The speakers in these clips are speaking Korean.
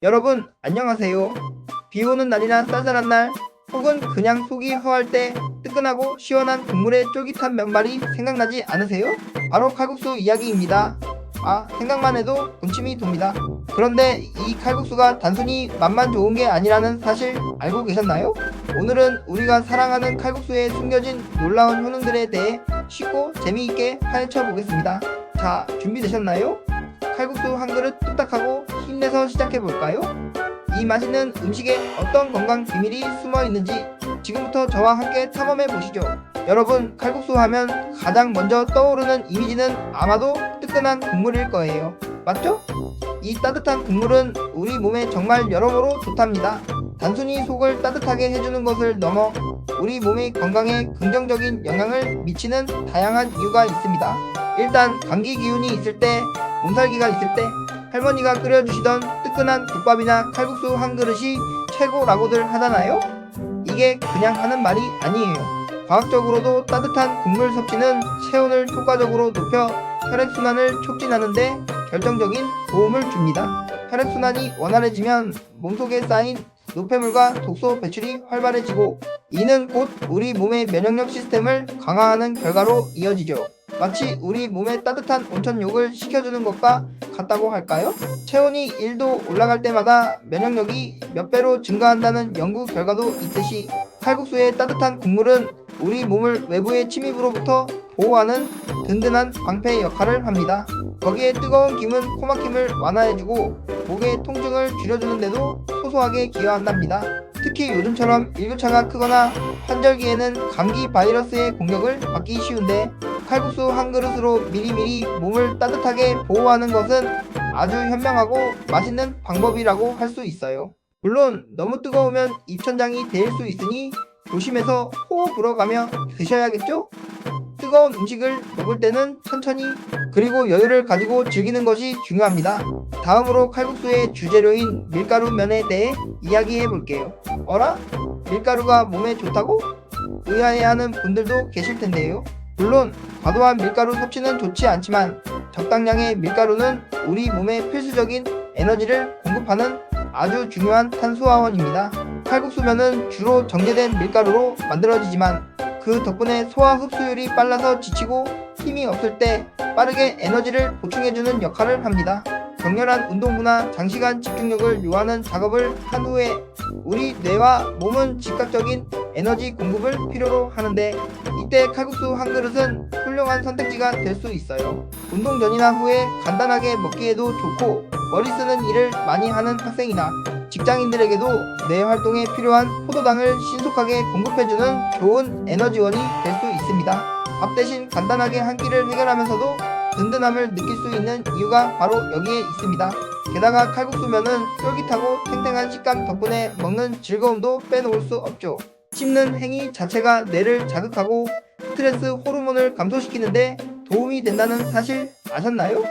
여러분 안녕하세요. 비 오는 날이나 쌀쌀한 날 혹은 그냥 속이 허할 때 뜨끈하고 시원한 국물의 쫄깃한 면발이 생각나지 않으세요? 바로 칼국수 이야기입니다. 생각만 해도 군침이 돕니다. 그런데 이 칼국수가 단순히 맛만 좋은 게 아니라는 사실 알고 계셨나요? 오늘은 우리가 사랑하는 칼국수에 숨겨진 놀라운 효능들에 대해 쉽고 재미있게 파헤쳐 보겠습니다. 자, 준비되셨나요? 칼국수 한 그릇 뚝딱하고 힘내서 시작해볼까요? 이 맛있는 음식에 어떤 건강 비밀이 숨어 있는지 지금부터 저와 함께 탐험해 보시죠. 여러분, 칼국수 하면 가장 먼저 떠오르는 이미지는 아마도 뜨끈한 국물일 거예요. 맞죠? 이 따뜻한 국물은 우리 몸에 정말 여러모로 좋답니다. 단순히 속을 따뜻하게 해주는 것을 넘어 우리 몸의 건강에 긍정적인 영향을 미치는 다양한 이유가 있습니다. 일단 감기 기운이 있을 때, 몸살기가 있을 때 할머니가 끓여주시던 뜨끈한 국밥이나 칼국수 한 그릇이 최고라고들 하잖아요. 이게 그냥 하는 말이 아니에요. 과학적으로도 따뜻한 국물 섭취는 체온을 효과적으로 높여 혈액순환을 촉진하는데 결정적인 도움을 줍니다. 혈액순환이 원활해지면 몸속에 쌓인 노폐물과 독소 배출이 활발해지고 이는 곧 우리 몸의 면역력 시스템을 강화하는 결과로 이어지죠. 마치 우리 몸에 따뜻한 온천욕을 시켜주는 것과 같다고 할까요? 체온이 1도 올라갈 때마다 면역력이 몇 배로 증가한다는 연구 결과도 있듯이 칼국수의 따뜻한 국물은 우리 몸을 외부의 침입으로부터 보호하는 든든한 방패 역할을 합니다. 거기에 뜨거운 김은 코막힘을 완화해주고 목의 통증을 줄여주는데도 소소하게 기여한답니다. 특히 요즘처럼 일교차가 크거나 환절기에는 감기 바이러스의 공격을 받기 쉬운데 칼국수 한 그릇으로 미리미리 몸을 따뜻하게 보호하는 것은 아주 현명하고 맛있는 방법이라고 할 수 있어요. 물론 너무 뜨거우면 입천장이 데일 수 있으니 조심해서 호흡 불어가며 드셔야겠죠? 뜨거운 음식을 먹을 때는 천천히 그리고 여유를 가지고 즐기는 것이 중요합니다. 다음으로 칼국수의 주재료인 밀가루 면에 대해 이야기해 볼게요. 어라? 밀가루가 몸에 좋다고? 의아해하는 분들도 계실 텐데요. 물론 과도한 밀가루 섭취는 좋지 않지만 적당량의 밀가루는 우리 몸에 필수적인 에너지를 공급하는 아주 중요한 탄수화원입니다. 칼국수면은 주로 정제된 밀가루로 만들어지지만 그 덕분에 소화 흡수율이 빨라서 지치고 힘이 없을 때 빠르게 에너지를 보충해주는 역할을 합니다. 격렬한 운동부나 장시간 집중력을 요하는 작업을 한 후에 우리 뇌와 몸은 즉각적인 에너지 공급을 필요로 하는데 이때 칼국수 한 그릇은 훌륭한 선택지가 될 수 있어요. 운동 전이나 후에 간단하게 먹기에도 좋고 머리 쓰는 일을 많이 하는 학생이나 직장인들에게도 뇌 활동에 필요한 포도당을 신속하게 공급해주는 좋은 에너지원이 될 수 있습니다. 밥 대신 간단하게 한 끼를 해결하면서도 든든함을 느낄 수 있는 이유가 바로 여기에 있습니다. 게다가 칼국수면은 쫄깃하고 탱탱한 식감 덕분에 먹는 즐거움도 빼놓을 수 없죠. 씹는 행위 자체가 뇌를 자극하고 스트레스 호르몬을 감소시키는데 도움이 된다는 사실 아셨나요?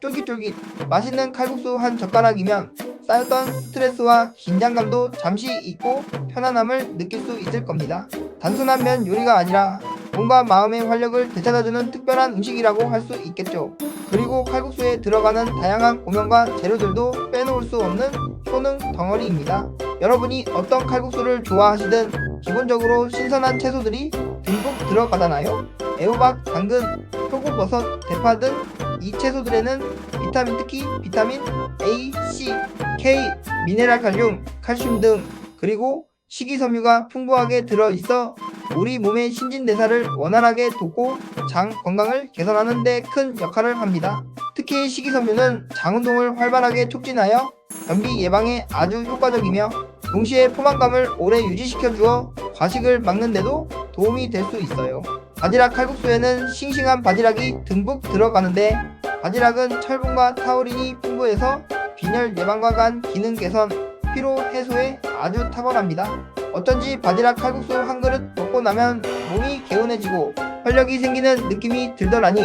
쫄깃쫄깃 맛있는 칼국수 한 젓가락이면 쌓였던 스트레스와 긴장감도 잠시 잊고 편안함을 느낄 수 있을 겁니다. 단순한 면 요리가 아니라 몸과 마음의 활력을 되찾아주는 특별한 음식이라고 할 수 있겠죠. 그리고 칼국수에 들어가는 다양한 고명과 재료들도 빼놓을 수 없는 효능 덩어리입니다. 여러분이 어떤 칼국수를 좋아하시든 기본적으로 신선한 채소들이 듬뿍 들어가잖아요. 애호박, 당근, 표고버섯, 대파 등 이 채소들에는 비타민, 특히 비타민 A, C, K, 미네랄 칼륨, 칼슘 등 그리고 식이섬유가 풍부하게 들어있어 우리 몸의 신진대사를 원활하게 돕고 장 건강을 개선하는 데 큰 역할을 합니다. 특히 식이섬유는 장 운동을 활발하게 촉진하여 변비 예방에 아주 효과적이며 동시에 포만감을 오래 유지시켜 주어 과식을 막는 데도 도움이 될 수 있어요. 바지락 칼국수에는 싱싱한 바지락이 듬뿍 들어가는데 바지락은 철분과 타우린이 풍부해서 빈혈 예방과 간 기능 개선, 피로 해소에 아주 탁월합니다. 어쩐지 바지락 칼국수 한 그릇 먹고 나면 몸이 개운해지고 활력이 생기는 느낌이 들더라니.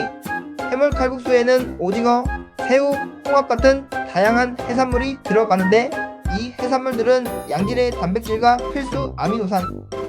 해물 칼국수에는 오징어, 새우, 홍합 같은 다양한 해산물이 들어가는데 이 해산물들은 양질의 단백질과 필수 아미노산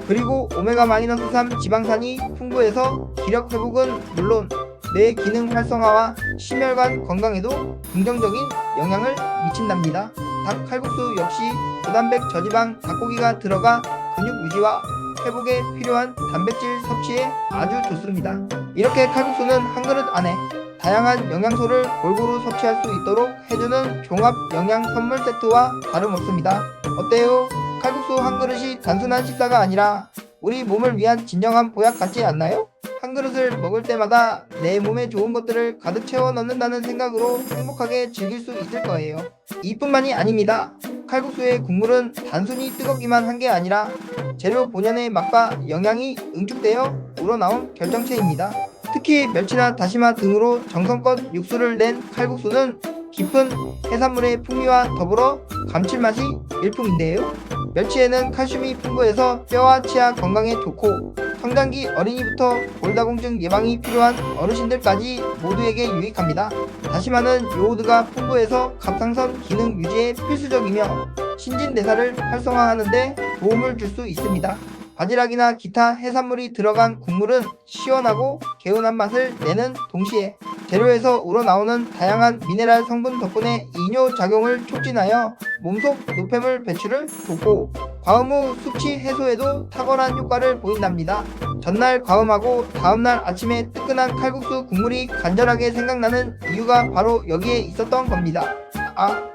그리고 오메가-3 지방산이 풍부해서 기력 회복은 물론 뇌 기능 활성화와 심혈관 건강에도 긍정적인 영향을 미친답니다. 닭 칼국수 역시 고단백 저지방 닭고기가 들어가 근육 유지와 회복에 필요한 단백질 섭취에 아주 좋습니다. 이렇게 칼국수는 한 그릇 안에 다양한 영양소를 골고루 섭취할 수 있도록 해주는 종합 영양 선물 세트와 다름없습니다. 어때요? 칼국수 한 그릇이 단순한 식사가 아니라 우리 몸을 위한 진정한 보약 같지 않나요? 한 그릇을 먹을 때마다 내 몸에 좋은 것들을 가득 채워 넣는다는 생각으로 행복하게 즐길 수 있을 거예요. 이뿐만이 아닙니다. 칼국수의 국물은 단순히 뜨겁기만 한 게 아니라 재료 본연의 맛과 영양이 응축되어 우러나온 결정체입니다. 특히 멸치나 다시마 등으로 정성껏 육수를 낸 칼국수는 깊은 해산물의 풍미와 더불어 감칠맛이 일품인데요. 멸치에는 칼슘이 풍부해서 뼈와 치아 건강에 좋고 성장기 어린이부터 골다공증 예방이 필요한 어르신들까지 모두에게 유익합니다. 다시마는 요오드가 풍부해서 갑상선 기능 유지에 필수적이며 신진대사를 활성화하는 데 도움을 줄 수 있습니다. 바지락이나 기타 해산물이 들어간 국물은 시원하고 개운한 맛을 내는 동시에 재료에서 우러나오는 다양한 미네랄 성분 덕분에 이뇨작용을 촉진하여 몸속 노폐물 배출을 돕고 과음 후 숙취 해소에도 탁월한 효과를 보인답니다. 전날 과음하고 다음날 아침에 뜨끈한 칼국수 국물이 간절하게 생각나는 이유가 바로 여기에 있었던 겁니다.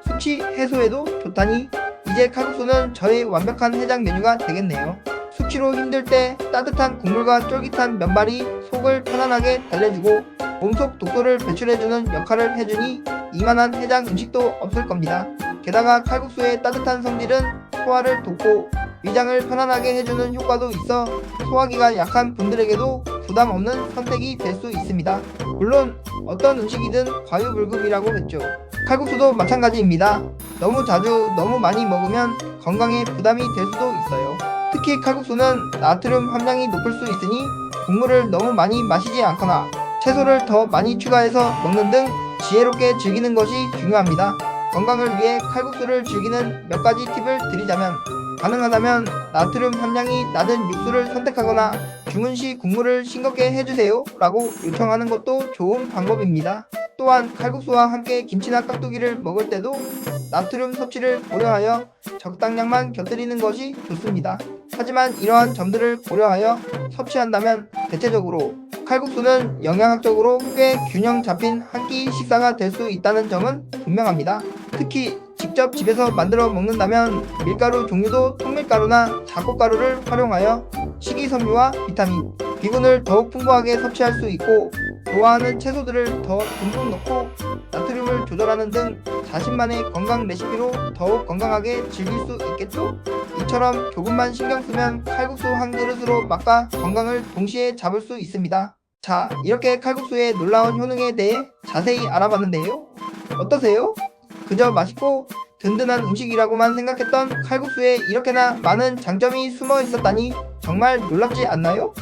숙취 해소에도 좋다니 이제 칼국수는 저의 완벽한 해장 메뉴가 되겠네요. 숙취로 힘들 때 따뜻한 국물과 쫄깃한 면발이 속을 편안하게 달래주고 몸속 독소를 배출해주는 역할을 해주니 이만한 해장 음식도 없을 겁니다. 게다가 칼국수의 따뜻한 성질은 소화를 돕고 위장을 편안하게 해주는 효과도 있어 소화기가 약한 분들에게도 부담 없는 선택이 될 수 있습니다. 물론 어떤 음식이든 과유불급이라고 했죠. 칼국수도 마찬가지입니다. 너무 자주 너무 많이 먹으면 건강에 부담이 될 수도 있어요. 특히 칼국수는 나트륨 함량이 높을 수 있으니 국물을 너무 많이 마시지 않거나 채소를 더 많이 추가해서 먹는 등 지혜롭게 즐기는 것이 중요합니다. 건강을 위해 칼국수를 즐기는 몇 가지 팁을 드리자면 가능하다면 나트륨 함량이 낮은 육수를 선택하거나 주문 시 국물을 싱겁게 해주세요 라고 요청하는 것도 좋은 방법입니다. 또한 칼국수와 함께 김치나 깍두기를 먹을 때도 나트륨 섭취를 고려하여 적당량만 곁들이는 것이 좋습니다. 하지만 이러한 점들을 고려하여 섭취한다면 대체적으로 칼국수는 영양학적으로 꽤 균형 잡힌 한 끼 식사가 될 수 있다는 점은 분명합니다. 특히 직접 집에서 만들어 먹는다면 밀가루 종류도 통밀가루나 잡곡가루를 활용하여 식이섬유와 비타민, 비군을 더욱 풍부하게 섭취할 수 있고 좋아하는 채소들을 더 듬뿍 넣고 나트륨을 조절하는 등 자신만의 건강 레시피로 더욱 건강하게 즐길 수 있겠죠? 이처럼 조금만 신경 쓰면 칼국수 한 그릇으로 맛과 건강을 동시에 잡을 수 있습니다. 자, 이렇게 칼국수의 놀라운 효능에 대해 자세히 알아봤는데요. 어떠세요? 그저 맛있고 든든한 음식이라고만 생각했던 칼국수에 이렇게나 많은 장점이 숨어 있었다니 정말 놀랍지 않나요?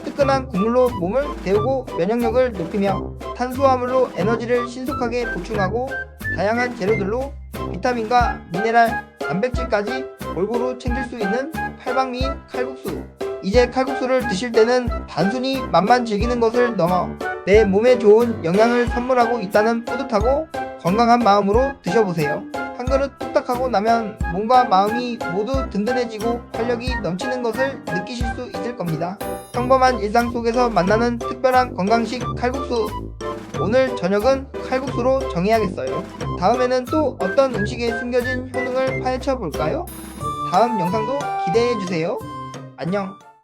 뜨끈한 국물로 몸을 데우고 면역력을 높이며 탄수화물로 에너지를 신속하게 보충하고 다양한 재료들로 비타민과 미네랄, 단백질까지 골고루 챙길 수 있는 팔방미인 칼국수. 이제 칼국수를 드실 때는 단순히 맛만 즐기는 것을 넘어 내 몸에 좋은 영양을 선물하고 있다는 뿌듯하고 건강한 마음으로 드셔보세요. 한 그릇 뚝딱하고 나면 몸과 마음이 모두 든든해지고 활력이 넘치는 것을 느끼실 수 있을 겁니다. 평범한 일상 속에서 만나는 특별한 건강식 칼국수. 오늘 저녁은 칼국수로 정해야겠어요. 다음에는 또 어떤 음식에 숨겨진 효능을 파헤쳐 볼까요? 다음 영상도 기대해 주세요. 안녕.